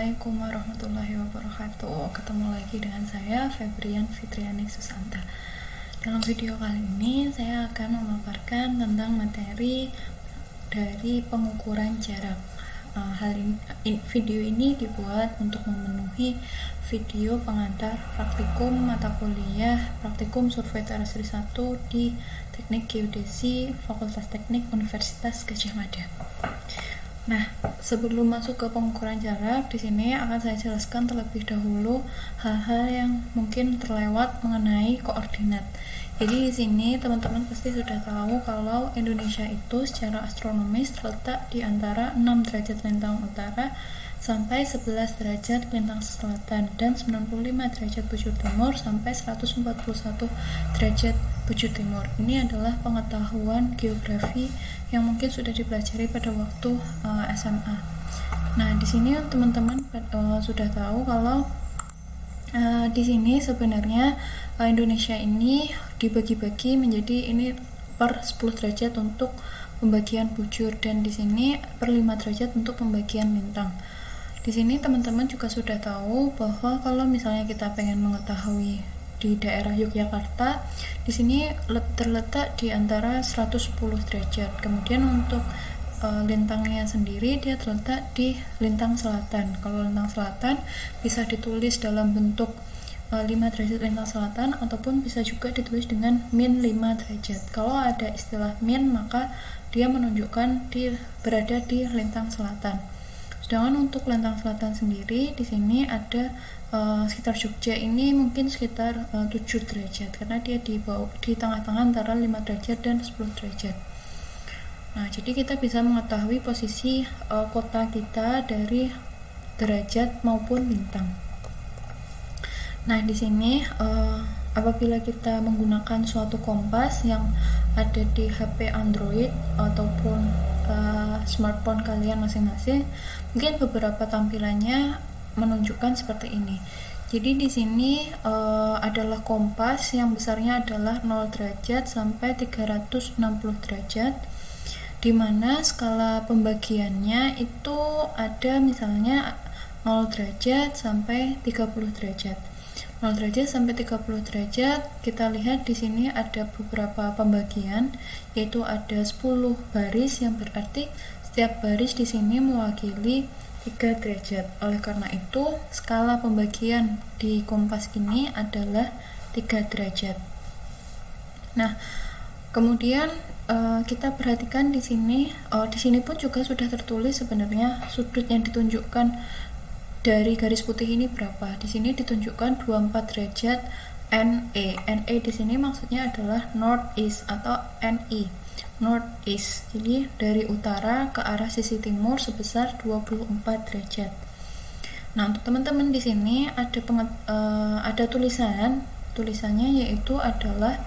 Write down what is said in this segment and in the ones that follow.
Assalamualaikum warahmatullahi wabarakatuh. Ketemu lagi dengan saya Febrian Fitriani Susanta. Dalam video kali ini saya akan memaparkan tentang materi dari pengukuran jarak. Video ini dibuat untuk memenuhi video pengantar praktikum mata kuliah praktikum survei teresri 1 di Teknik Geodesi Fakultas Teknik Universitas Gadjah Mada. Nah, sebelum masuk ke pengukuran jarak, di sini akan saya jelaskan terlebih dahulu hal-hal yang mungkin terlewat mengenai koordinat. Jadi di sini teman-teman pasti sudah tahu kalau Indonesia itu secara astronomis terletak di antara 6 derajat lintang utara sampai 11 derajat lintang selatan dan 95 derajat bujur timur sampai 141 derajat bujur timur. Ini adalah pengetahuan geografi yang mungkin sudah dipelajari pada waktu SMA. Nah, di sini teman-teman sudah tahu kalau di sini sebenarnya Indonesia ini dibagi-bagi menjadi ini per 10 derajat untuk pembagian bujur dan di sini per 5 derajat untuk pembagian lintang. Di sini teman-teman juga sudah tahu bahwa kalau misalnya kita pengen mengetahui di daerah Yogyakarta, di sini terletak di antara 110 derajat. Kemudian untuk lintangnya sendiri dia terletak di lintang selatan. Kalau lintang selatan bisa ditulis dalam bentuk 5 derajat lintang selatan ataupun bisa juga ditulis dengan min 5 derajat. Kalau ada istilah min maka dia menunjukkan berada di lintang selatan. Sedangkan untuk lintang selatan sendiri di sini ada sekitar Jogja ini mungkin sekitar 7 derajat karena dia di tengah-tengah antara 5 derajat dan 10 derajat. Nah, jadi kita bisa mengetahui posisi kota kita dari derajat maupun bintang. Nah, di sini apabila kita menggunakan suatu kompas yang ada di HP Android ataupun smartphone kalian masing-masing, mungkin beberapa tampilannya menunjukkan seperti ini. Jadi di sini adalah kompas yang besarnya adalah 0 derajat sampai 360 derajat, di mana skala pembagiannya itu ada misalnya 0 derajat sampai 30 derajat. 0 derajat sampai 30 derajat, kita lihat di sini ada beberapa pembagian, yaitu ada 10 baris yang berarti setiap baris di sini mewakili 3 derajat. Oleh karena itu, skala pembagian di kompas ini adalah 3 derajat. Nah, kemudian kita perhatikan di sini pun juga sudah tertulis sebenarnya sudut yang ditunjukkan dari garis putih ini berapa. Di sini ditunjukkan 24 derajat NE. NE di sini maksudnya adalah northeast atau NE, northeast. Jadi dari utara ke arah sisi timur sebesar 24 derajat. Nah, untuk teman-teman di sini ada tulisannya yaitu adalah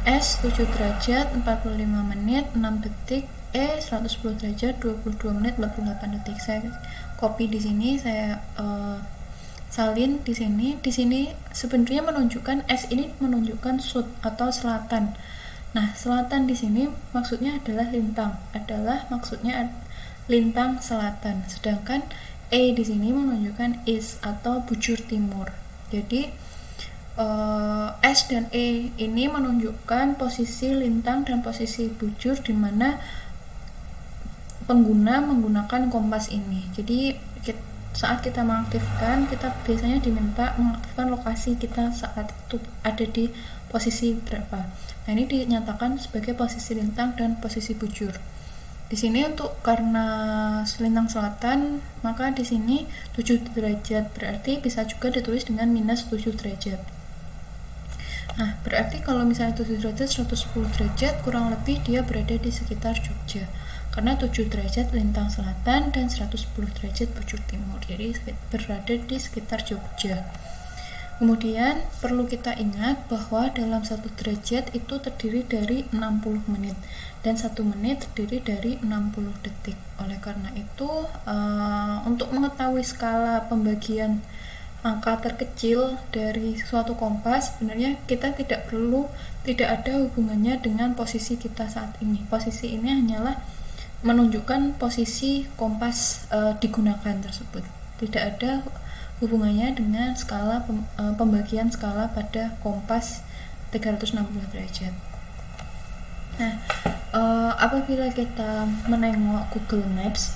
S 7 derajat 45 menit 6 detik, E 110 derajat 22 menit 48 detik. Saya copy di sini, saya salin di sini. Di sini sebenarnya menunjukkan S ini menunjukkan sud atau selatan. Nah, selatan di sini maksudnya adalah lintang selatan. Sedangkan E di sini menunjukkan east atau bujur timur. Jadi S dan E ini menunjukkan posisi lintang dan posisi bujur di mana pengguna menggunakan kompas ini. Jadi saat kita mengaktifkan, kita biasanya diminta mengaktifkan lokasi kita saat itu ada di posisi berapa. Nah, ini dinyatakan sebagai posisi lintang dan posisi bujur. Di sini karena lintang selatan, maka di sini 7 derajat berarti bisa juga ditulis dengan minus 7 derajat. Nah, berarti kalau misalnya 7 derajat 110 derajat kurang lebih dia berada di sekitar Jogja. Karena 7 derajat lintang selatan dan 110 derajat bujur timur. Jadi berada di sekitar Jogja. Kemudian perlu kita ingat bahwa dalam 1 derajat itu terdiri dari 60 menit dan 1 menit terdiri dari 60 detik. Oleh karena itu untuk mengetahui skala pembagian angka terkecil dari suatu kompas, sebenarnya kita tidak ada hubungannya dengan posisi kita saat ini. Posisi ini hanyalah menunjukkan posisi kompas digunakan tersebut. tidak ada hubungannya dengan skala pembagian skala pada kompas 360 derajat. Nah, apabila kita menengok Google Maps,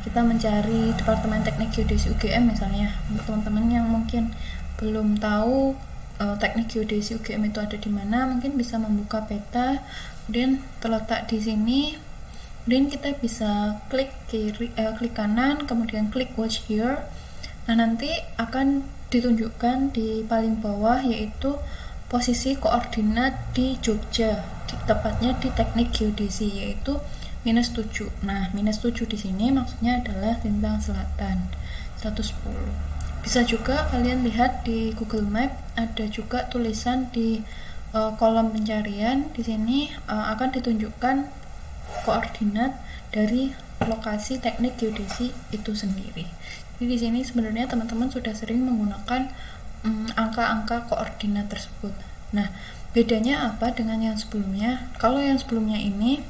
kita mencari Departemen Teknik Geodesi UGM misalnya, untuk teman-teman yang mungkin belum tahu Teknik Geodesi UGM itu ada di mana, mungkin bisa membuka peta, kemudian terletak di sini. Kemudian kita bisa klik klik kanan, kemudian klik watch here. Nah, nanti akan ditunjukkan di paling bawah yaitu posisi koordinat di Jogja, tepatnya di Teknik Geodesi, yaitu -7. Nah, -7 di sini maksudnya adalah lintang selatan 110. Bisa juga kalian lihat di Google Map, ada juga tulisan di kolom pencarian. Di sini akan ditunjukkan koordinat dari lokasi Teknik Geodesi itu sendiri. Jadi di sini sebenarnya teman-teman sudah sering menggunakan angka-angka koordinat tersebut. Nah, bedanya apa dengan yang sebelumnya? Kalau yang sebelumnya ini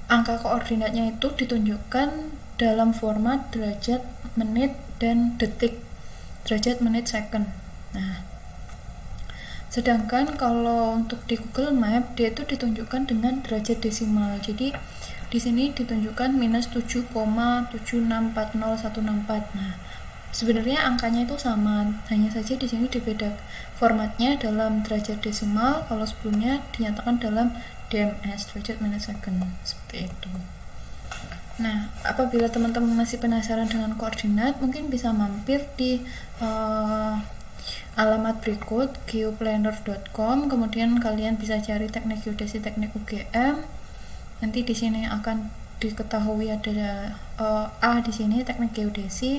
angka koordinatnya itu ditunjukkan dalam format derajat, menit, dan detik. Derajat, menit, second. Nah, sedangkan kalau untuk di Google Map dia itu ditunjukkan dengan derajat desimal. Jadi di sini ditunjukkan -7,7640164. Nah, sebenarnya angkanya itu sama, hanya saja di sini dibeda formatnya dalam derajat desimal. Kalau sebelumnya dinyatakan dalam DMS, derajat, menit, second, seperti itu. Nah, apabila teman-teman masih penasaran dengan koordinat, mungkin bisa mampir di alamat berikut geoplanner.com. kemudian kalian bisa cari Teknik Geodesi Teknik UGM. Nanti di sini akan diketahui ada A di sini Teknik Geodesi.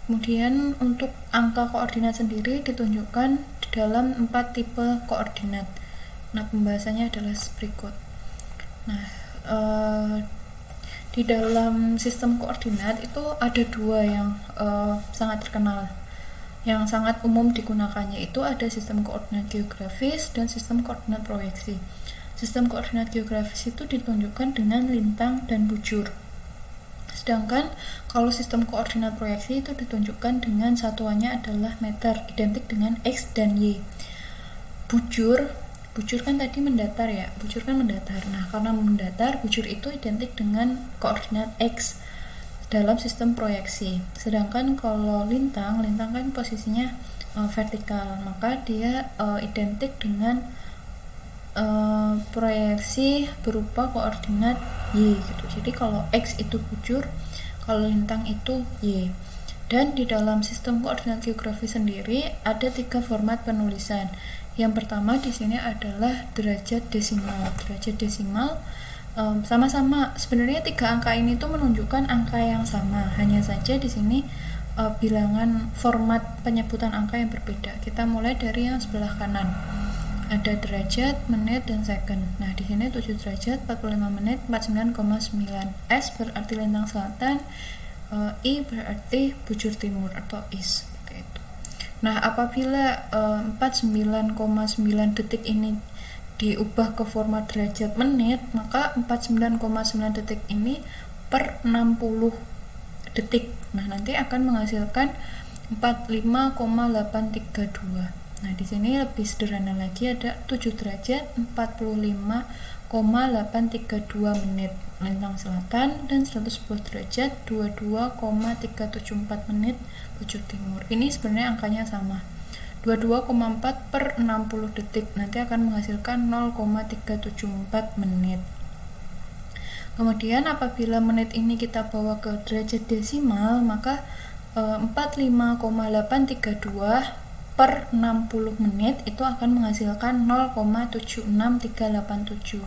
Kemudian untuk angka koordinat sendiri ditunjukkan di dalam 4 tipe koordinat. Nah, pembahasannya adalah berikut. Nah, di dalam sistem koordinat itu ada 2 yang sangat terkenal, yang sangat umum digunakan, yaitu ada sistem koordinat geografis dan sistem koordinat proyeksi. Sistem koordinat geografis itu ditunjukkan dengan lintang dan bujur. Sedangkan kalau sistem koordinat proyeksi itu ditunjukkan dengan satuannya adalah meter, identik dengan X dan Y. Bujur kan tadi mendatar ya, bujur kan mendatar. Nah, karena mendatar, bujur itu identik dengan koordinat X dalam sistem proyeksi. Sedangkan kalau lintang kan posisinya vertikal, maka dia identik dengan proyeksi berupa koordinat Y gitu. Jadi kalau X itu bujur, kalau lintang itu Y. Dan di dalam sistem koordinat geografi sendiri ada 3 format penulisan. Yang pertama di sini adalah derajat desimal. Derajat desimal sama-sama sebenarnya 3 angka ini tuh menunjukkan angka yang sama, hanya saja di sini bilangan format penyebutan angka yang berbeda. Kita mulai dari yang sebelah kanan. Ada derajat, menit, dan second. Nah, di sini 7 derajat, 45 menit, 49,9. S berarti lintang selatan, I berarti bujur timur atau east. Seperti itu. Nah, apabila 49,9 detik ini diubah ke format derajat menit, maka 49,9 detik ini per 60 detik. Nah, nanti akan menghasilkan 45,832. Nah, di sini lebih sederhana lagi, ada 7 derajat 45,832 menit lintang selatan dan 110 derajat 22,374 menit bujur timur. Ini sebenarnya angkanya sama. 22,4 per 60 detik nanti akan menghasilkan 0,374 menit. Kemudian apabila menit ini kita bawa ke derajat desimal, maka 45,832 per 60 menit itu akan menghasilkan 0,76387.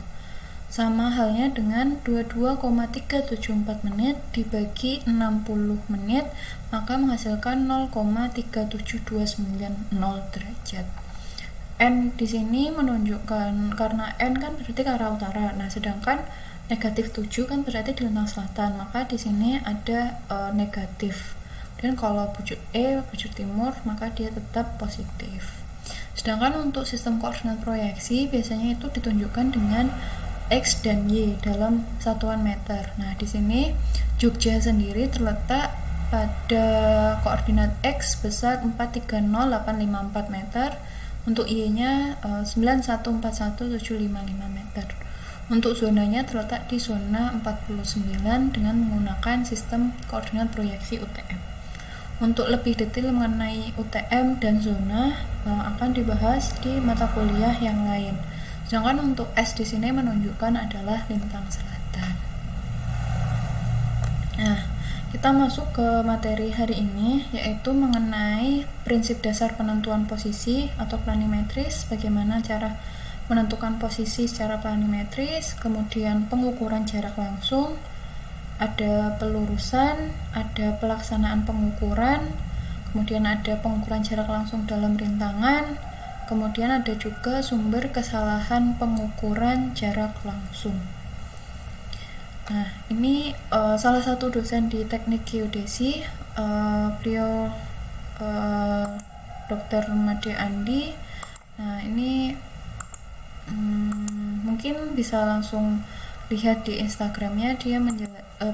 Sama halnya dengan 22,374 menit dibagi 60 menit, maka menghasilkan 0,37290 derajat. N di sini menunjukkan, karena N kan berarti ke arah utara. Nah, sedangkan negatif 7 kan berarti di lintang selatan, maka di sini ada negatif. Dan kalau bujur E, bujur timur, maka dia tetap positif. Sedangkan untuk sistem koordinat proyeksi biasanya itu ditunjukkan dengan X dan Y dalam satuan meter. Nah, di sini Jogja sendiri terletak pada koordinat X sebesar 430,854 meter, untuk Y-nya 9141,755 meter. Untuk zonanya terletak di zona 49 dengan menggunakan sistem koordinat proyeksi UTM. Untuk lebih detail mengenai UTM dan zona akan dibahas di mata kuliah yang lain. Sedangkan untuk S di sini menunjukkan adalah lintang selatan. Nah, kita masuk ke materi hari ini, yaitu mengenai prinsip dasar penentuan posisi atau planimetris, bagaimana cara menentukan posisi secara planimetris, kemudian pengukuran jarak langsung, ada pelurusan, ada pelaksanaan pengukuran, kemudian ada pengukuran jarak langsung dalam rintangan, kemudian ada juga sumber kesalahan pengukuran jarak langsung. Nah, ini salah satu dosen di teknik geodesi, beliau Dr. Made Andi. Nah, ini mungkin bisa langsung lihat di Instagramnya,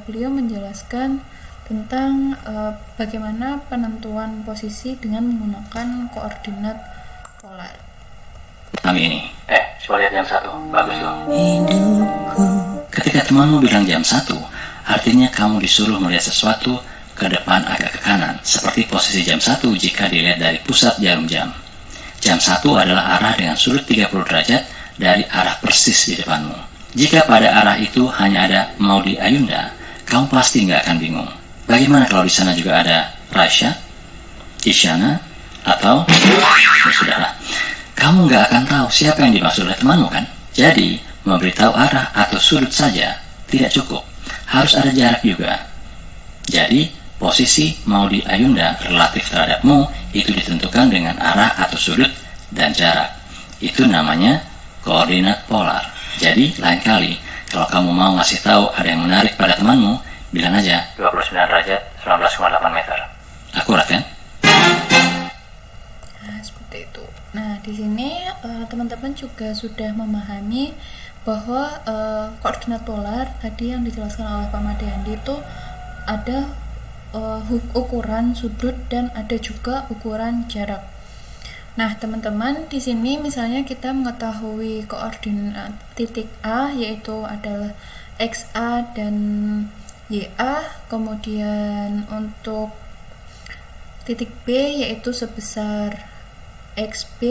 beliau menjelaskan tentang bagaimana penentuan posisi dengan menggunakan koordinat polar. Kami ini, coba lihat jam 1, bagus loh. Ketika temanmu bilang jam 1, artinya kamu disuruh melihat sesuatu ke depan agak ke kanan, seperti posisi jam 1 jika dilihat dari pusat jarum jam. Jam 1 adalah arah dengan sudut 30 derajat dari arah persis di depanmu. Jika pada arah itu hanya ada Maudi Ayunda, kamu pasti nggak akan bingung. Bagaimana kalau di sana juga ada Raisya, Isyana, atau sudahlah. Kamu nggak akan tahu siapa yang dimaksud oleh temanmu kan? Jadi, memberitahu arah atau sudut saja tidak cukup. Harus ada jarak juga. Jadi, posisi Maudi Ayunda relatif terhadapmu itu ditentukan dengan arah atau sudut dan jarak. Itu namanya koordinat polar. Jadi, lain kali, kalau kamu mau ngasih tahu ada yang menarik pada temanmu, bilang aja 29 derajat 19,8 meter. Akurat kan? Nah, seperti itu. Nah, di sini teman-teman juga sudah memahami bahwa koordinat polar tadi yang dijelaskan oleh Pak Made Andi itu ada ukuran sudut dan ada juga ukuran jarak. Nah, teman-teman, di sini misalnya kita mengetahui koordinat titik A, yaitu adalah XA dan YA, kemudian untuk titik B yaitu sebesar XB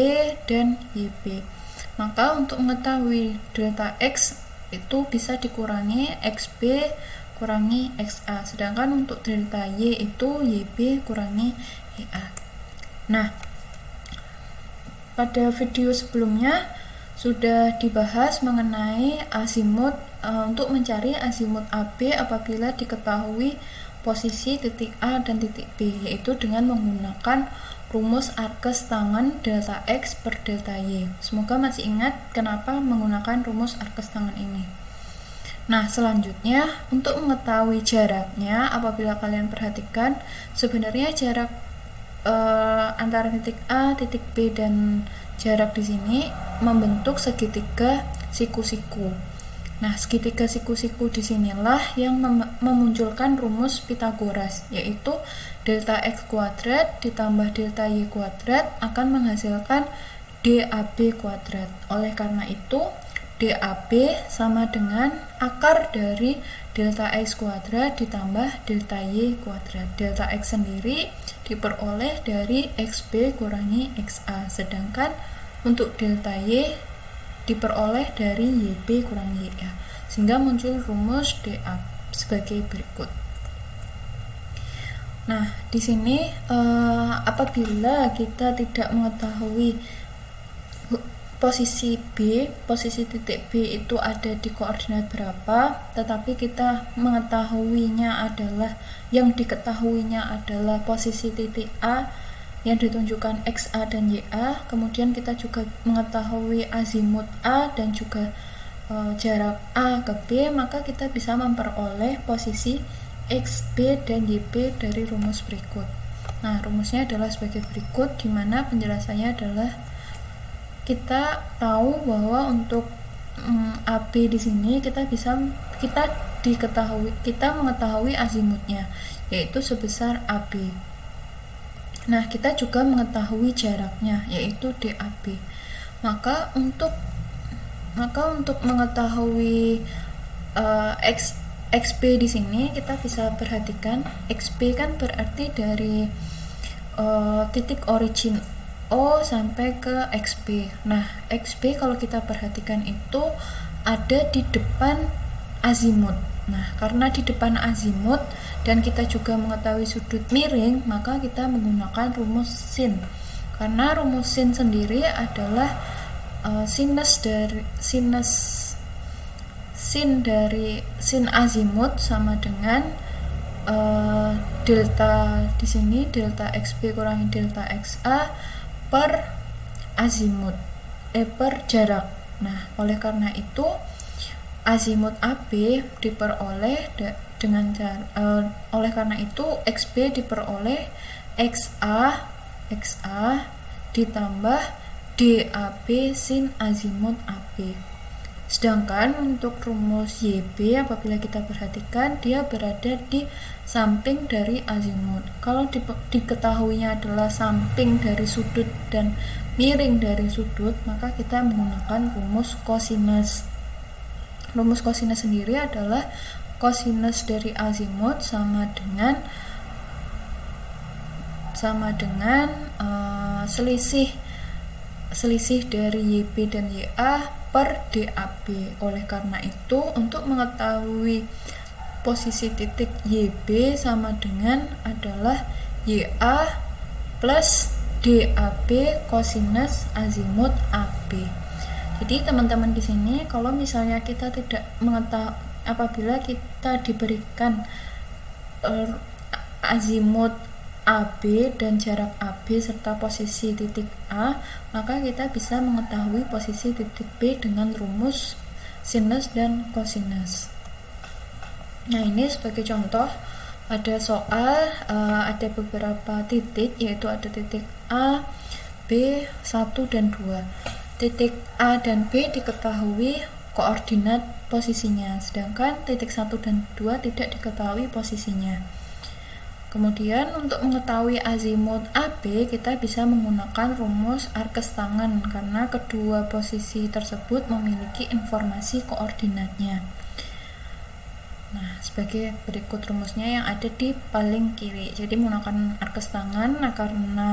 dan YB. Maka untuk mengetahui delta X itu bisa dikurangi XB kurangi XA, sedangkan untuk delta Y itu YB kurangi YA. Nah, pada video sebelumnya sudah dibahas mengenai azimut, untuk mencari azimut AB apabila diketahui posisi titik A dan titik B, yaitu dengan menggunakan rumus arkes tangan delta X per delta Y. Semoga masih ingat kenapa menggunakan rumus arkes tangan ini. Nah, selanjutnya untuk mengetahui jaraknya, apabila kalian perhatikan sebenarnya jarak antara titik A, titik B dan jarak di sini membentuk segitiga siku-siku. Nah, segitiga siku-siku disinilah yang memunculkan rumus Pythagoras, yaitu delta X kuadrat ditambah delta Y kuadrat akan menghasilkan DAB kuadrat. Oleh karena itu, DAB sama dengan akar dari delta X kuadrat ditambah delta Y kuadrat. Delta X sendiri diperoleh dari XB kurangi XA, sedangkan untuk delta Y diperoleh dari YB kurangi YA, sehingga muncul rumus DA sebagai berikut. Nah, di sini apabila kita tidak mengetahui posisi B, posisi titik B itu ada di koordinat berapa, tetapi kita mengetahuinya adalah, yang diketahuinya adalah posisi titik A yang ditunjukkan XA dan YA, kemudian kita juga mengetahui azimut A dan juga jarak A ke B, maka kita bisa memperoleh posisi XB dan YB dari rumus berikut. Nah, rumusnya adalah sebagai berikut, di mana penjelasannya adalah kita tahu bahwa untuk AB di sini kita mengetahui azimutnya, yaitu sebesar AB. Nah, kita juga mengetahui jaraknya, yaitu DAB. Maka untuk mengetahui XB di sini kita bisa perhatikan XB kan berarti dari titik origin O sampai ke XB. Nah, XB kalau kita perhatikan itu ada di depan azimut. Nah, karena di depan azimut dan kita juga mengetahui sudut miring, maka kita menggunakan rumus sin. Karena rumus sin sendiri adalah sin azimut sama dengan delta di sini, delta XB kurangi delta XA per azimut per jarak. Nah, oleh karena itu azimut AB diperoleh dengan oleh karena itu XB diperoleh XA ditambah DAB sin azimut AB. Sedangkan untuk rumus YB apabila kita perhatikan dia berada di samping dari azimut. Kalau diketahuinya adalah samping dari sudut dan miring dari sudut, maka kita menggunakan rumus kosinus. Rumus kosinus sendiri adalah kosinus dari azimut sama dengan selisih dari YB dan YA per DAB. Oleh karena itu, untuk mengetahui posisi titik YB sama dengan adalah YA plus DAB kosinus azimut AB. Jadi teman-teman di sini kalau misalnya kita tidak mengetahui, apabila kita diberikan azimut AB dan jarak AB serta posisi titik A, maka kita bisa mengetahui posisi titik B dengan rumus sinus dan kosinus. Nah, ini sebagai contoh ada soal ada beberapa titik, yaitu ada titik A, B, 1 dan 2. Titik A dan B diketahui koordinat posisinya, sedangkan titik 1 dan 2 tidak diketahui posisinya. Kemudian untuk mengetahui azimut AB kita bisa menggunakan rumus arkes tangan karena kedua posisi tersebut memiliki informasi koordinatnya. Nah, sebagai berikut rumusnya yang ada di paling kiri. Jadi menggunakan arkes tangan, nah karena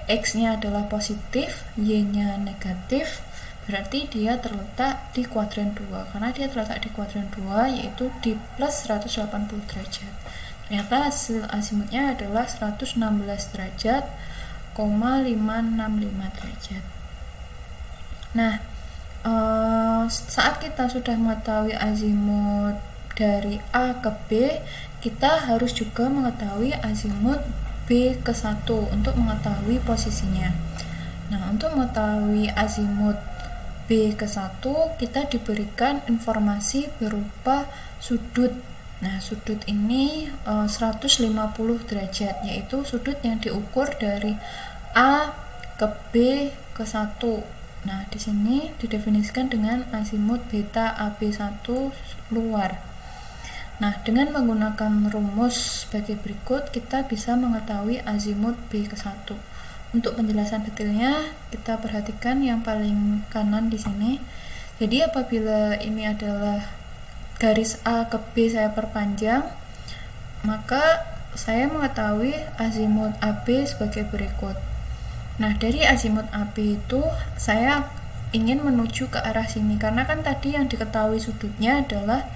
X-nya adalah positif, Y-nya negatif, berarti dia terletak di kuadran 2. Karena dia terletak di kuadran 2 yaitu di plus 180 derajat. Ternyata hasil azimutnya adalah 116 derajat, 565 derajat. Nah, saat kita sudah mengetahui azimut dari A ke B, kita harus juga mengetahui azimut B ke 1 untuk mengetahui posisinya. Nah, untuk mengetahui azimut B ke 1, kita diberikan informasi berupa sudut. Nah, sudut ini 150 derajat, yaitu sudut yang diukur dari A ke B ke 1. Nah, di sini didefinisikan dengan azimut beta AB1 luar. Nah, dengan menggunakan rumus sebagai berikut, kita bisa mengetahui azimut B ke 1. Untuk penjelasan detailnya, kita perhatikan yang paling kanan di sini. Jadi, apabila ini adalah garis A ke B saya perpanjang, maka saya mengetahui azimut AB sebagai berikut. Nah, dari azimut AB itu saya ingin menuju ke arah sini, karena kan tadi yang diketahui sudutnya adalah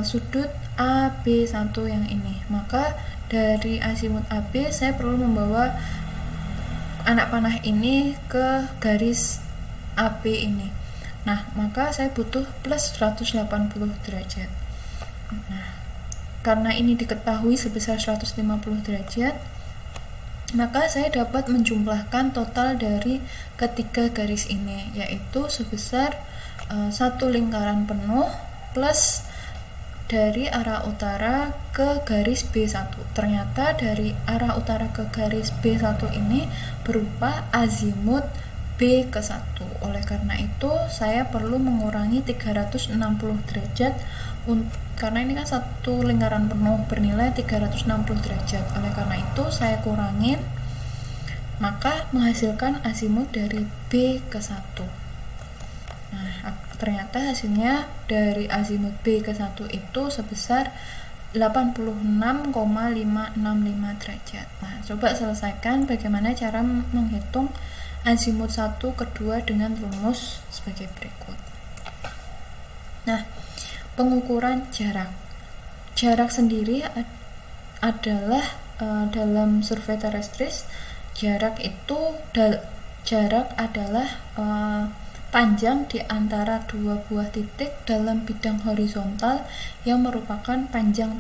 sudut AB1 yang ini. Maka dari azimut AB saya perlu membawa anak panah ini ke garis AB ini. Nah, maka saya butuh plus 180 derajat. Nah, karena ini diketahui sebesar 150 derajat, maka saya dapat menjumlahkan total dari ketiga garis ini, yaitu sebesar satu lingkaran penuh plus dari arah utara ke garis B1. Ternyata dari arah utara ke garis B1 ini berupa azimut B ke 1. Oleh karena itu, saya perlu mengurangi 360 derajat karena ini kan satu lingkaran penuh bernilai 360 derajat. Oleh karena itu saya kurangin, maka menghasilkan azimut dari B ke 1. Nah, ternyata hasilnya dari azimut B ke 1 itu sebesar 86,565 derajat. Nah, coba selesaikan bagaimana cara menghitung azimut 1 kedua dengan rumus sebagai berikut. Nah, pengukuran jarak. Jarak sendiri adalah dalam survei terestris, jarak adalah panjang di antara dua buah titik dalam bidang horizontal yang merupakan panjang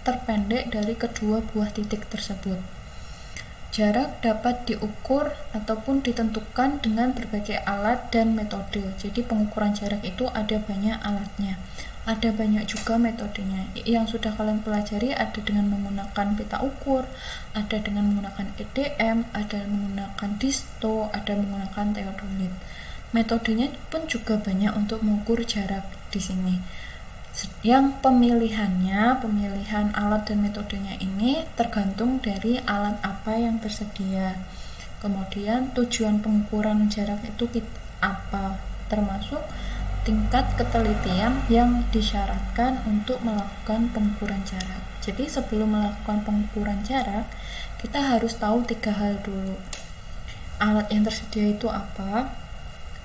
terpendek dari kedua buah titik tersebut. Jarak dapat diukur ataupun ditentukan dengan berbagai alat dan metode. Jadi pengukuran jarak itu ada banyak alatnya, ada banyak juga metodenya. Yang sudah kalian pelajari ada dengan menggunakan pita ukur, ada dengan menggunakan EDM, ada menggunakan disto, ada menggunakan teodolit. Metodenya pun juga banyak untuk mengukur jarak di sini. Yang pemilihan alat dan metodenya ini tergantung dari alat apa yang tersedia. Kemudian tujuan pengukuran jarak itu apa, termasuk tingkat ketelitian yang disyaratkan untuk melakukan pengukuran jarak. Jadi sebelum melakukan pengukuran jarak, kita harus tahu 3 hal dulu. Alat yang tersedia itu apa,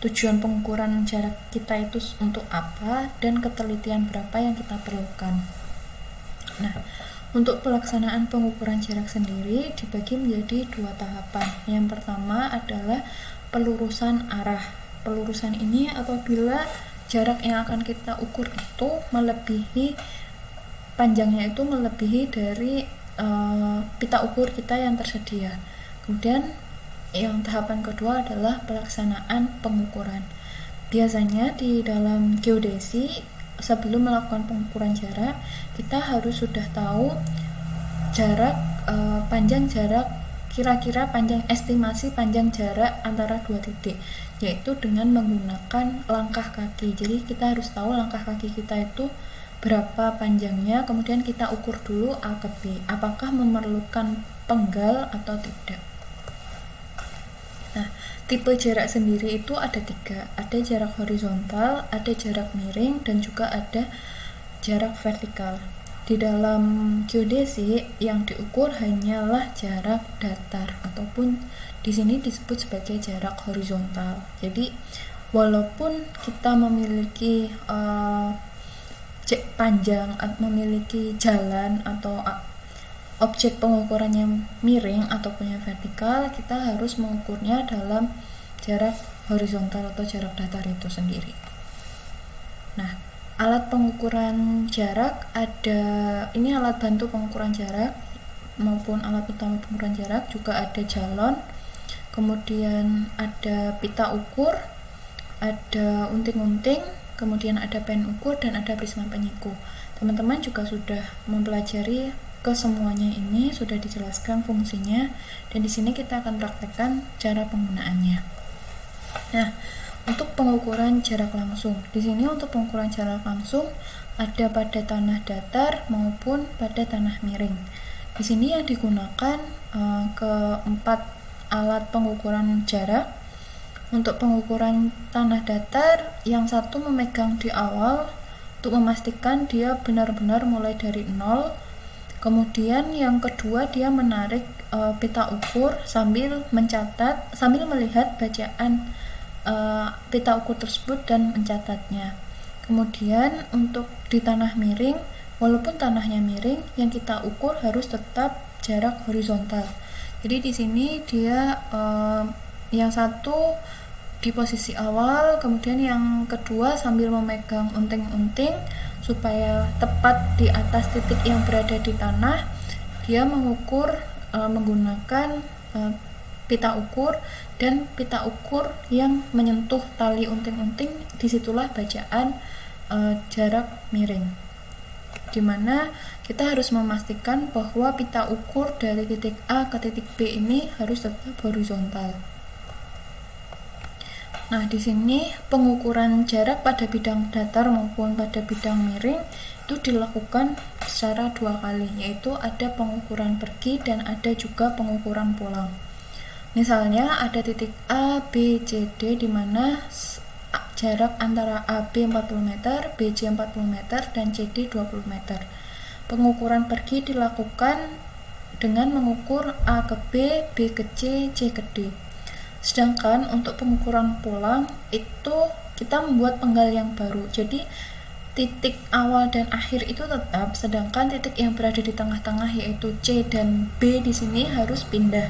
tujuan pengukuran jarak kita itu untuk apa, dan ketelitian berapa yang kita perlukan. Nah, untuk pelaksanaan pengukuran jarak sendiri dibagi menjadi 2 tahapan. Yang pertama adalah pelurusan arah. Pelurusan ini apabila jarak yang akan kita ukur itu panjangnya itu melebihi dari pita ukur kita yang tersedia. Kemudian yang tahapan kedua adalah pelaksanaan pengukuran. Biasanya di dalam geodesi, sebelum melakukan pengukuran jarak, kita harus sudah tahu jarak kira-kira estimasi panjang jarak antara dua titik, yaitu dengan menggunakan langkah kaki. Jadi kita harus tahu langkah kaki kita itu berapa panjangnya, kemudian kita ukur dulu A ke B, apakah memerlukan penggal atau tidak. Nah, tipe jarak sendiri itu ada 3, ada jarak horizontal, ada jarak miring, dan juga ada jarak vertikal. Di dalam geodesi yang diukur hanyalah jarak datar, ataupun di sini disebut sebagai jarak horizontal. Jadi walaupun kita memiliki memiliki jalan atau objek pengukurannya miring ataupun yang vertikal, kita harus mengukurnya dalam jarak horizontal atau jarak datar itu sendiri. Nah, alat pengukuran jarak ini alat bantu pengukuran jarak maupun alat utama pengukuran jarak, juga ada jalon, kemudian ada pita ukur, ada unting-unting, kemudian ada pen ukur, dan ada prisma penyiku. Teman-teman juga sudah mempelajari kesemuanya ini, sudah dijelaskan fungsinya, dan di sini kita akan praktekkan cara penggunaannya. Nah, untuk pengukuran jarak langsung, di sini untuk pengukuran jarak langsung ada pada tanah datar maupun pada tanah miring. Di sini yang digunakan keempat alat pengukuran jarak. Untuk pengukuran tanah datar, yang satu memegang di awal untuk memastikan dia benar-benar mulai dari 0. Kemudian yang kedua dia menarik pita ukur sambil melihat bacaan pita ukur tersebut dan mencatatnya. Kemudian untuk di tanah miring, walaupun tanahnya miring, yang kita ukur harus tetap jarak horizontal. Jadi di sini dia yang satu di posisi awal, kemudian yang kedua sambil memegang unting-unting supaya tepat di atas titik yang berada di tanah. Dia mengukur menggunakan pita ukur, dan pita ukur yang menyentuh tali unting-unting, disitulah bacaan jarak miring, dimana kita harus memastikan bahwa pita ukur dari titik A ke titik B ini harus tetap horizontal. Nah, di sini pengukuran jarak pada bidang datar maupun pada bidang miring itu dilakukan secara 2 kali, yaitu ada pengukuran pergi dan ada juga pengukuran pulang. Misalnya ada titik A, B, C, D di mana jarak antara AB 40 meter, BC 40 meter, dan CD 20 meter. Pengukuran pergi dilakukan dengan mengukur A ke B, B ke C, C ke D. Sedangkan untuk pengukuran pulang itu kita membuat penggal yang baru. Jadi titik awal dan akhir itu tetap, sedangkan titik yang berada di tengah-tengah yaitu C dan B di sini harus pindah.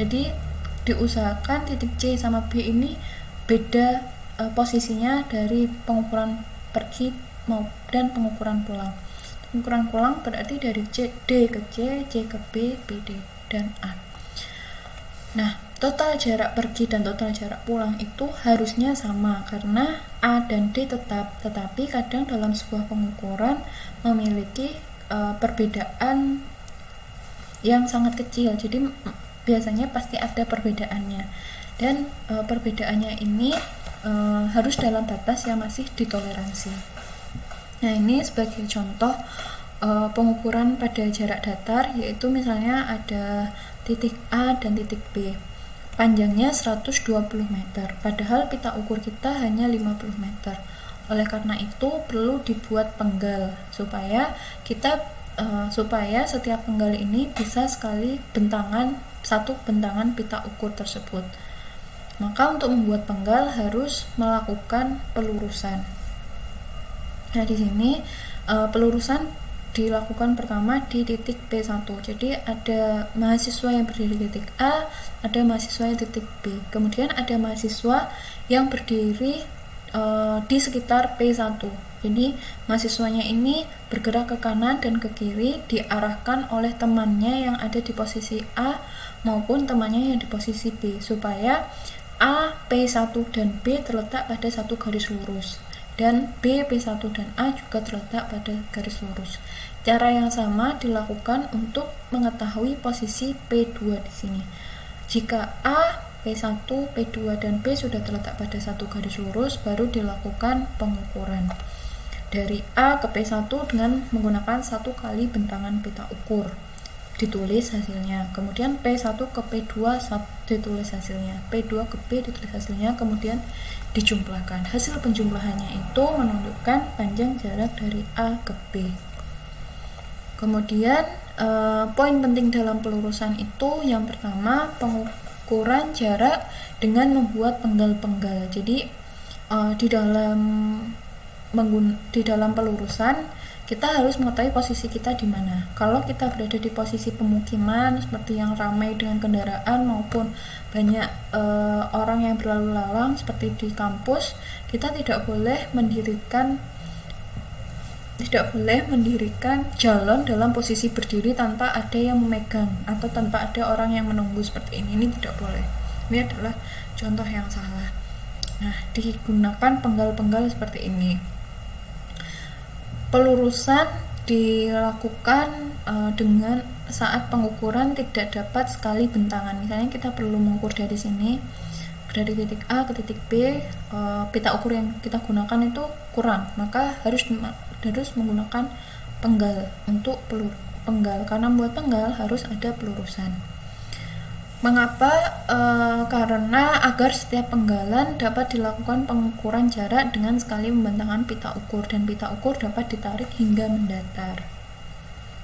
Jadi diusahakan titik C sama B ini beda posisinya dari pengukuran pergi dan pengukuran pulang. Pengukuran pulang berarti dari D ke C, C ke B, B, D, dan A. Nah, total jarak pergi dan total jarak pulang itu harusnya sama karena A dan D tetap, tetapi kadang dalam sebuah pengukuran memiliki perbedaan yang sangat kecil. Jadi biasanya pasti ada perbedaannya, dan perbedaannya ini harus dalam batas yang masih ditoleransi. Nah, ini sebagai contoh pengukuran pada jarak datar, yaitu misalnya ada titik A dan titik B. Panjangnya 120 meter, padahal pita ukur kita hanya 50 meter. Oleh karena itu perlu dibuat penggal supaya setiap penggal ini bisa sekali satu bentangan pita ukur tersebut. Maka untuk membuat penggal harus melakukan pelurusan. Nah, di sini pelurusan dilakukan pertama di titik P1. Jadi ada mahasiswa yang berdiri di titik A, ada mahasiswa yang di titik B. Kemudian ada mahasiswa yang berdiri di sekitar P1. Jadi mahasiswanya ini bergerak ke kanan dan ke kiri, diarahkan oleh temannya yang ada di posisi A maupun temannya yang di posisi B, supaya A, P1 dan B terletak pada satu garis lurus, dan B, P1 dan A juga terletak pada garis lurus. Cara yang sama dilakukan untuk mengetahui posisi P2 di sini. Jika A, P1, P2 dan B sudah terletak pada satu garis lurus, baru dilakukan pengukuran dari A ke P1 dengan menggunakan 1 kali bentangan pita ukur. Ditulis hasilnya. Kemudian P1 ke P2 ditulis hasilnya. P2 ke B ditulis hasilnya, kemudian dijumlahkan. Hasil penjumlahannya itu menunjukkan panjang jarak dari A ke B. Kemudian poin penting dalam pelurusan itu yang pertama pengukuran jarak dengan membuat penggal-penggal. Jadi di dalam pelurusan kita harus mengetahui posisi kita di mana. Kalau kita berada di posisi pemukiman seperti yang ramai dengan kendaraan maupun banyak orang yang berlalu lalang seperti di kampus, kita tidak boleh mendirikan jalan dalam posisi berdiri tanpa ada yang memegang atau tanpa ada orang yang menunggu seperti ini. Ini tidak boleh. Ini adalah contoh yang salah. Nah, digunakan penggal-penggal seperti ini. Pelurusan dilakukan dengan saat pengukuran tidak dapat sekali bentangan. Misalnya kita perlu mengukur dari sini, dari titik A ke titik B, pita ukur yang kita gunakan itu kurang, maka harus menggunakan penggal untuk penggal. Karena membuat penggal harus ada pelurusan. Mengapa? Karena agar setiap penggalan dapat dilakukan pengukuran jarak dengan sekali membentangkan pita ukur, dan pita ukur dapat ditarik hingga mendatar.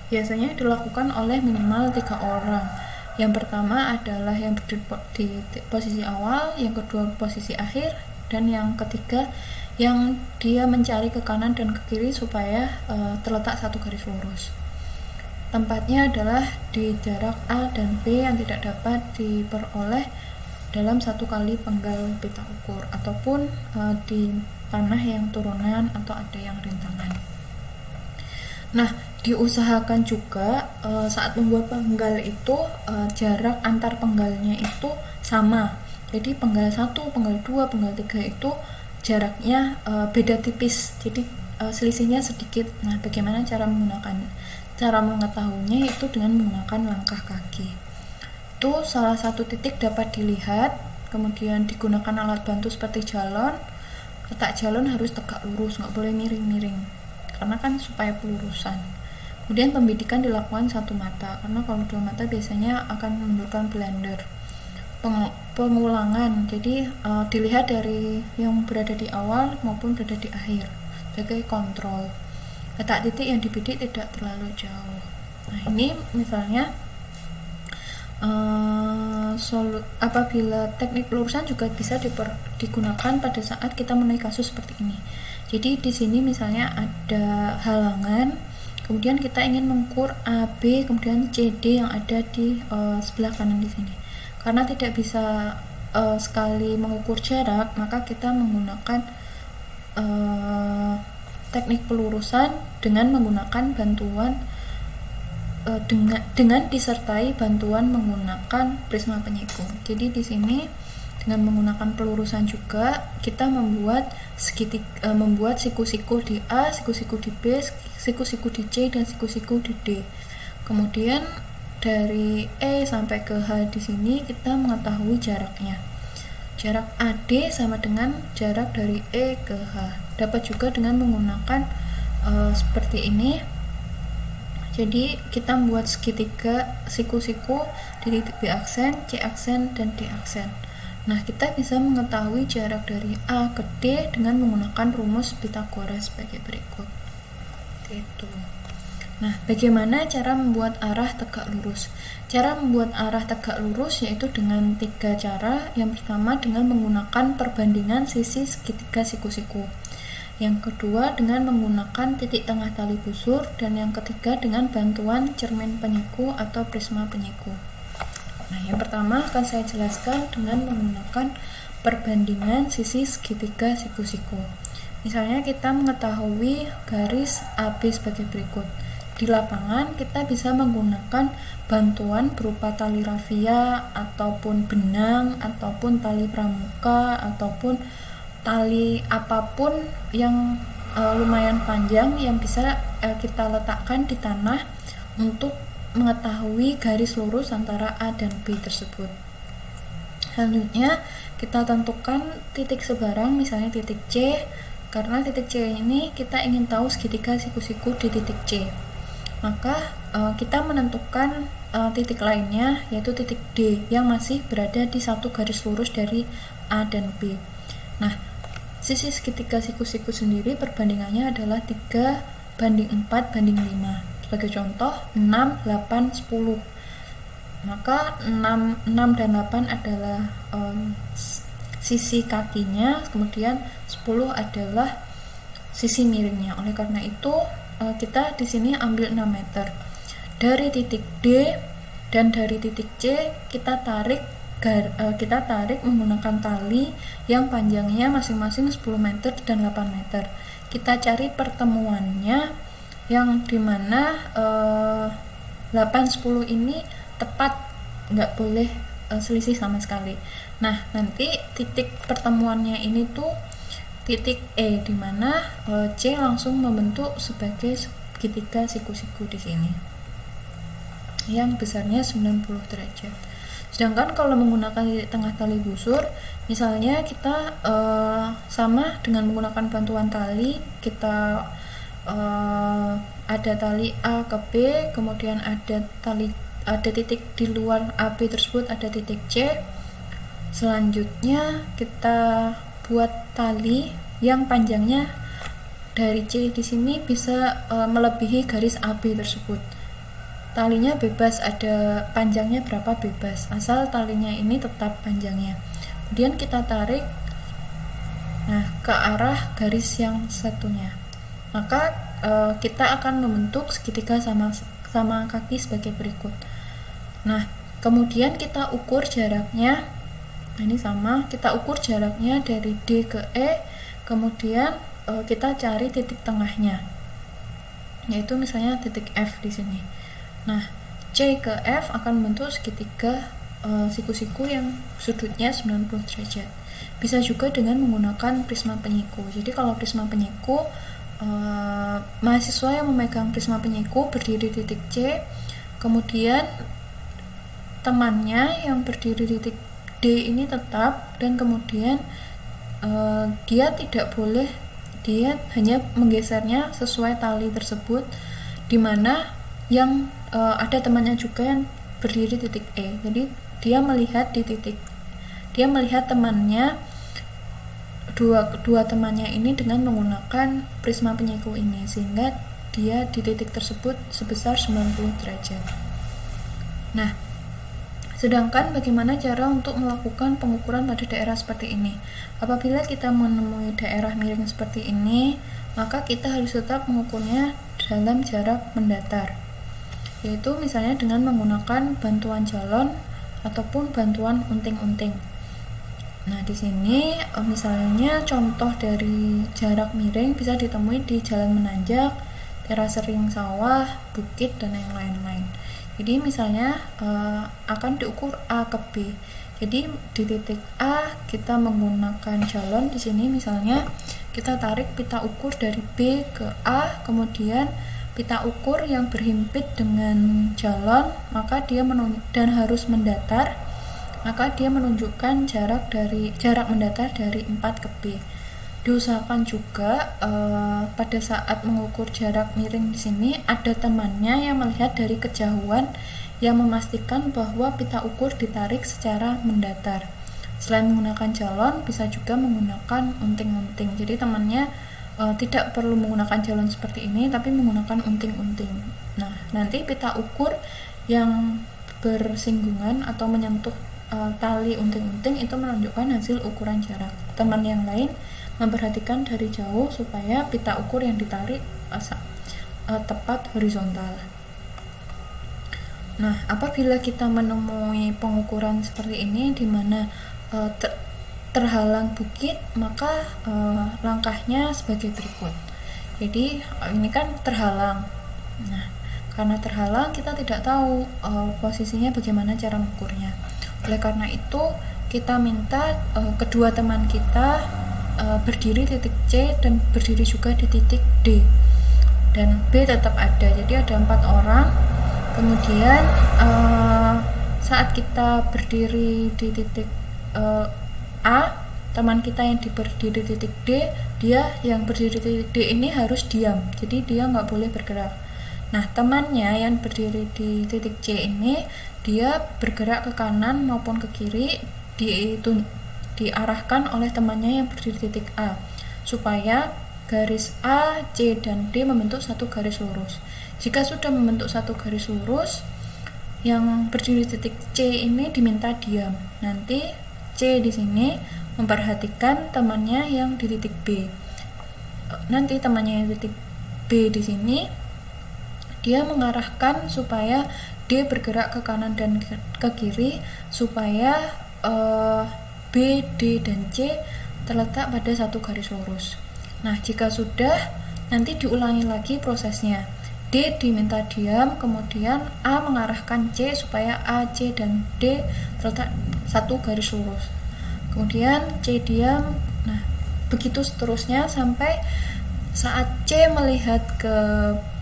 Biasanya dilakukan oleh minimal 3 orang. Yang pertama adalah yang berdiri di posisi awal, yang kedua posisi akhir, dan yang ketiga yang dia mencari ke kanan dan ke kiri supaya terletak satu garis lurus. Tempatnya adalah di jarak A dan B yang tidak dapat diperoleh dalam 1 kali penggal pita ukur, ataupun di tanah yang turunan atau ada yang rintangan. Nah, diusahakan juga saat membuat penggal itu jarak antar penggalnya itu sama. Jadi penggal 1, penggal 2, penggal 3 itu jaraknya beda tipis, jadi selisihnya sedikit. Nah, bagaimana cara mengetahuinya itu dengan menggunakan langkah kaki. Itu salah satu titik dapat dilihat kemudian digunakan alat bantu seperti jalon. Letak jalon harus tegak lurus, nggak boleh miring-miring, karena kan supaya pelurusan. Kemudian pembidikan dilakukan satu mata, karena kalau dua mata biasanya akan menimbulkan blunder. Pengulangan, jadi dilihat dari yang berada di awal maupun berada di akhir sebagai kontrol. Letak titik yang dibidik tidak terlalu jauh. Nah, ini misalnya apabila teknik pelurusan juga bisa digunakan pada saat kita menemui kasus seperti ini. Jadi di sini misalnya ada halangan, kemudian kita ingin mengukur AB kemudian CD yang ada di sebelah kanan di sini. Karena tidak bisa sekali mengukur jarak, maka kita menggunakan teknik pelurusan dengan menggunakan bantuan dengan disertai bantuan menggunakan prisma penyiku. Jadi di sini dengan menggunakan pelurusan juga kita membuat siku-siku di A, siku-siku di B, siku-siku di C, dan siku-siku di D. Kemudian dari E sampai ke H di sini kita mengetahui jaraknya. Jarak AD sama dengan jarak dari E ke H. Dapat juga dengan menggunakan seperti ini. Jadi kita membuat segitiga siku-siku di titik B aksen, C aksen, dan D aksen. Nah, kita bisa mengetahui jarak dari A ke D dengan menggunakan rumus Pythagoras sebagai berikut. Itu. Nah, bagaimana cara membuat arah tegak lurus? Cara membuat arah tegak lurus yaitu dengan 3 cara. Yang pertama dengan menggunakan perbandingan sisi segitiga siku-siku. Yang kedua dengan menggunakan titik tengah tali busur, dan yang ketiga dengan bantuan cermin penyiku atau prisma penyiku. Nah, yang pertama akan saya jelaskan dengan menggunakan perbandingan sisi segitiga siku-siku. Misalnya kita mengetahui garis AB sebagai berikut. Di lapangan kita bisa menggunakan bantuan berupa tali rafia ataupun benang ataupun tali pramuka ataupun tali apapun yang lumayan panjang yang bisa kita letakkan di tanah untuk mengetahui garis lurus antara A dan B tersebut. Selanjutnya kita tentukan titik sebarang, misalnya titik C. Karena titik C ini kita ingin tahu segitiga siku-siku di titik C, maka kita menentukan titik lainnya yaitu titik D yang masih berada di satu garis lurus dari A dan B. Nah, sisi segitiga siku-siku sendiri perbandingannya adalah 3:4:5. Sebagai contoh 6, 8, 10. Maka 6 dan 8 adalah sisi kakinya, kemudian 10 adalah sisi miringnya. Oleh karena itu kita di sini ambil 6 meter. Dari titik D dan dari titik C kita tarik menggunakan tali yang panjangnya masing-masing 10 meter dan 8 meter. Kita cari pertemuannya yang dimana 8-10 ini tepat, nggak boleh selisih sama sekali. Nah, nanti titik pertemuannya ini tuh titik E, dimana C langsung membentuk sebagai segitiga siku-siku di sini yang besarnya 90 derajat. Sedangkan kalau menggunakan titik tengah tali busur, misalnya kita sama dengan menggunakan bantuan tali, kita ada tali A ke B, kemudian ada titik di luar AB tersebut ada titik C. Selanjutnya kita buat tali yang panjangnya dari C di sini bisa melebihi garis AB tersebut. Talinya bebas, ada panjangnya berapa bebas, asal talinya ini tetap panjangnya. Kemudian kita tarik ke arah garis yang satunya. Maka kita akan membentuk segitiga sama kaki sebagai berikut. Nah, kemudian kita ukur jaraknya. Ini sama, kita ukur jaraknya dari D ke E. Kemudian kita cari titik tengahnya, yaitu misalnya titik F di sini. Nah, C ke F akan membentuk segitiga siku-siku yang sudutnya 90 derajat. Bisa juga dengan menggunakan prisma penyiku. Jadi kalau prisma penyiku, mahasiswa yang memegang prisma penyiku berdiri di titik C, kemudian temannya yang berdiri di titik D ini tetap, dan kemudian dia hanya menggesernya sesuai tali tersebut, dimana yang ada temannya juga yang berdiri titik E. Jadi dia melihat temannya, dua temannya ini dengan menggunakan prisma penyiku ini, sehingga dia di titik tersebut sebesar 90 derajat. Nah, sedangkan bagaimana cara untuk melakukan pengukuran pada daerah seperti ini? Apabila kita menemui daerah miring seperti ini, maka kita harus tetap mengukurnya dalam jarak mendatar, yaitu misalnya dengan menggunakan bantuan jalon ataupun bantuan unting-unting. Nah, di sini misalnya contoh dari jarak miring bisa ditemui di jalan menanjak, teras sering sawah, bukit, dan yang lain-lain. Jadi misalnya akan diukur A ke B. Jadi di titik A kita menggunakan jalon. Di sini misalnya kita tarik pita ukur dari B ke A, kemudian pita ukur yang berhimpit dengan jalon, maka dia dan harus mendatar, maka dia menunjukkan jarak mendatar dari 4 ke B. Diusahakan juga pada saat mengukur jarak miring di sini ada temannya yang melihat dari kejauhan yang memastikan bahwa pita ukur ditarik secara mendatar. Selain menggunakan jalon, bisa juga menggunakan unting-unting. Jadi temannya tidak perlu menggunakan jalon seperti ini, tapi menggunakan unting-unting. Nah, nanti pita ukur yang bersinggungan atau menyentuh tali unting-unting itu menunjukkan hasil ukuran jarak. Teman yang lain memperhatikan dari jauh supaya pita ukur yang ditarik tepat horizontal. Nah, apabila kita menemui pengukuran seperti ini di mana terhalang bukit, maka langkahnya sebagai berikut. Jadi ini kan terhalang. Nah, karena terhalang kita tidak tahu posisinya bagaimana cara mengukurnya. Oleh karena itu kita minta kedua teman kita berdiri titik C dan berdiri juga di titik D, dan B tetap ada. Jadi ada 4 orang. Kemudian saat kita berdiri di titik A, teman kita yang berdiri di titik D, dia yang berdiri di titik D ini harus diam, jadi dia nggak boleh bergerak. Nah, temannya yang berdiri di titik C ini, dia bergerak ke kanan maupun ke kiri, diarahkan oleh temannya yang berdiri di titik A, supaya garis A, C, dan D membentuk satu garis lurus. Jika sudah membentuk satu garis lurus, yang berdiri di titik C ini diminta diam. Nanti C di sini memperhatikan temannya yang di titik B. Nanti temannya yang di titik B di sini, dia mengarahkan supaya D bergerak ke kanan dan ke kiri, supaya B, D, dan C terletak pada satu garis lurus. Nah, jika sudah, nanti diulangi lagi prosesnya. D diminta diam, kemudian A mengarahkan C supaya A, C, dan D terletak satu garis lurus. Kemudian C diam. Nah, begitu seterusnya sampai saat C melihat ke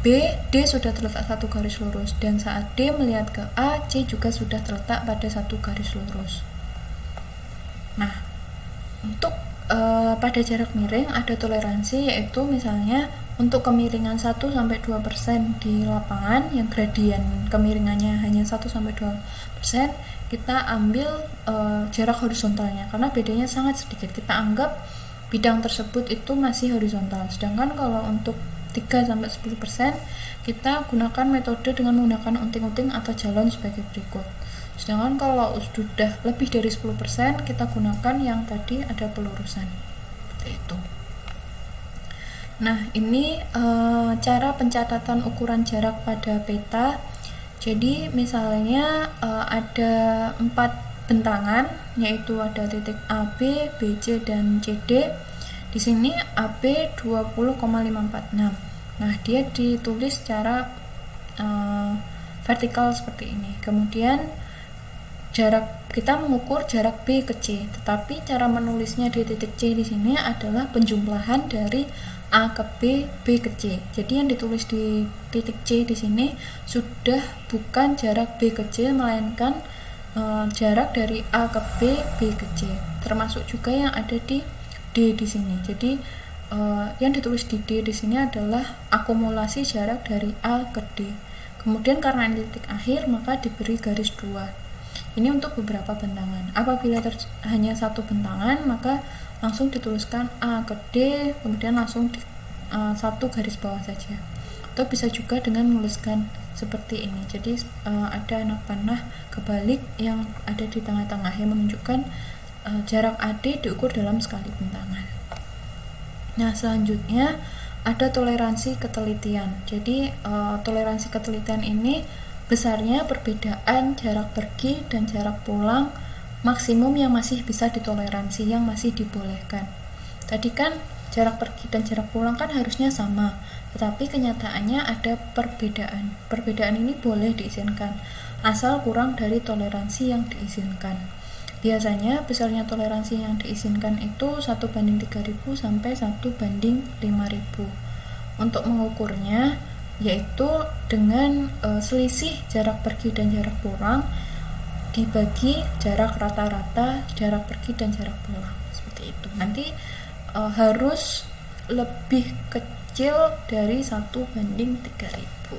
B, D sudah terletak satu garis lurus, dan saat D melihat ke A, C juga sudah terletak pada satu garis lurus. Nah, untuk pada jarak miring ada toleransi, yaitu misalnya untuk kemiringan 1-2% di lapangan yang gradien kemiringannya hanya 1-2%, kita ambil jarak horizontalnya karena bedanya sangat sedikit. Kita anggap bidang tersebut itu masih horizontal. Sedangkan kalau untuk 3-10% kita gunakan metode dengan menggunakan unting-unting atau jalon sebagai berikut. Sedangkan kalau sudah lebih dari 10%, kita gunakan yang tadi ada pelurusan. Seperti itu. Nah, ini cara pencatatan ukuran jarak pada peta. Jadi misalnya ada 4 bentangan, yaitu ada titik AB, BC, dan CD. Di sini AB 20,546. Nah, dia ditulis secara vertikal seperti ini. Kemudian kita mengukur jarak B ke C, tetapi cara menulisnya di titik C di sini adalah penjumlahan dari A ke B, B ke C. Jadi yang ditulis di titik C di sini sudah bukan jarak B ke C, melainkan jarak dari A ke B, B ke C, termasuk juga yang ada di D di sini. Jadi yang ditulis di D di sini adalah akumulasi jarak dari A ke D. Kemudian karena ini titik akhir, maka diberi garis 2. Ini untuk beberapa bentangan. Apabila hanya satu bentangan, maka langsung dituliskan A ke D, kemudian langsung satu garis bawah saja. Atau bisa juga dengan menuliskan seperti ini. Jadi ada anak panah kebalik yang ada di tengah-tengah yang menunjukkan jarak AD diukur dalam sekali bentangan. Nah, selanjutnya ada toleransi ketelitian. Jadi toleransi ketelitian ini besarnya perbedaan jarak pergi dan jarak pulang maksimum yang masih bisa ditoleransi, yang masih dibolehkan. Tadi kan jarak pergi dan jarak pulang kan harusnya sama, tetapi kenyataannya ada perbedaan. Perbedaan ini boleh diizinkan, asal kurang dari toleransi yang diizinkan. Biasanya besarnya toleransi yang diizinkan itu 1:3000 sampai 1:5000. Untuk mengukurnya yaitu dengan selisih jarak pergi dan jarak pulang dibagi jarak rata-rata jarak pergi dan jarak pulang, seperti itu. Nanti harus lebih kecil dari 1:3000.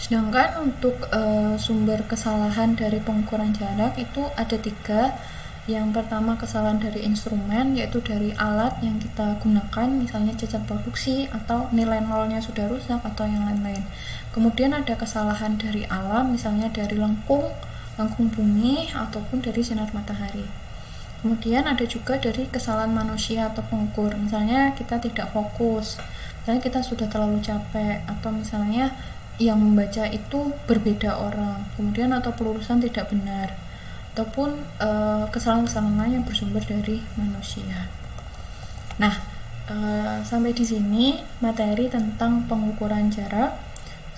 Sedangkan untuk sumber kesalahan dari pengukuran jarak itu ada 3. Yang pertama, kesalahan dari instrumen, yaitu dari alat yang kita gunakan, misalnya cacat produksi atau nilai nolnya sudah rusak atau yang lain-lain. Kemudian ada kesalahan dari alam, misalnya dari lengkung bumi ataupun dari sinar matahari. Kemudian ada juga dari kesalahan manusia atau pengukur, misalnya kita tidak fokus, misalnya kita sudah terlalu capek, atau misalnya yang membaca itu berbeda orang, kemudian atau pelurusan tidak benar, ataupun kesalahan-kesalahan lain yang bersumber dari manusia. Nah, sampai di sini materi tentang pengukuran jarak.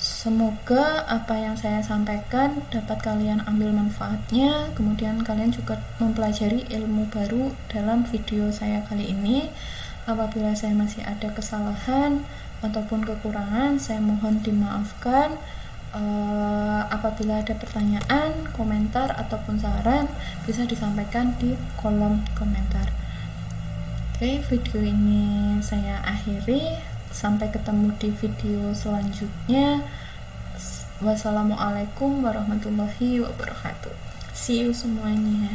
Semoga apa yang saya sampaikan dapat kalian ambil manfaatnya, kemudian kalian juga mempelajari ilmu baru dalam video saya kali ini. Apabila saya masih ada kesalahan ataupun kekurangan, saya mohon dimaafkan. Apabila ada pertanyaan, komentar ataupun saran, bisa disampaikan di kolom komentar. Oke, video ini saya akhiri. Sampai ketemu di video selanjutnya. Wassalamualaikum warahmatullahi wabarakatuh. See you semuanya.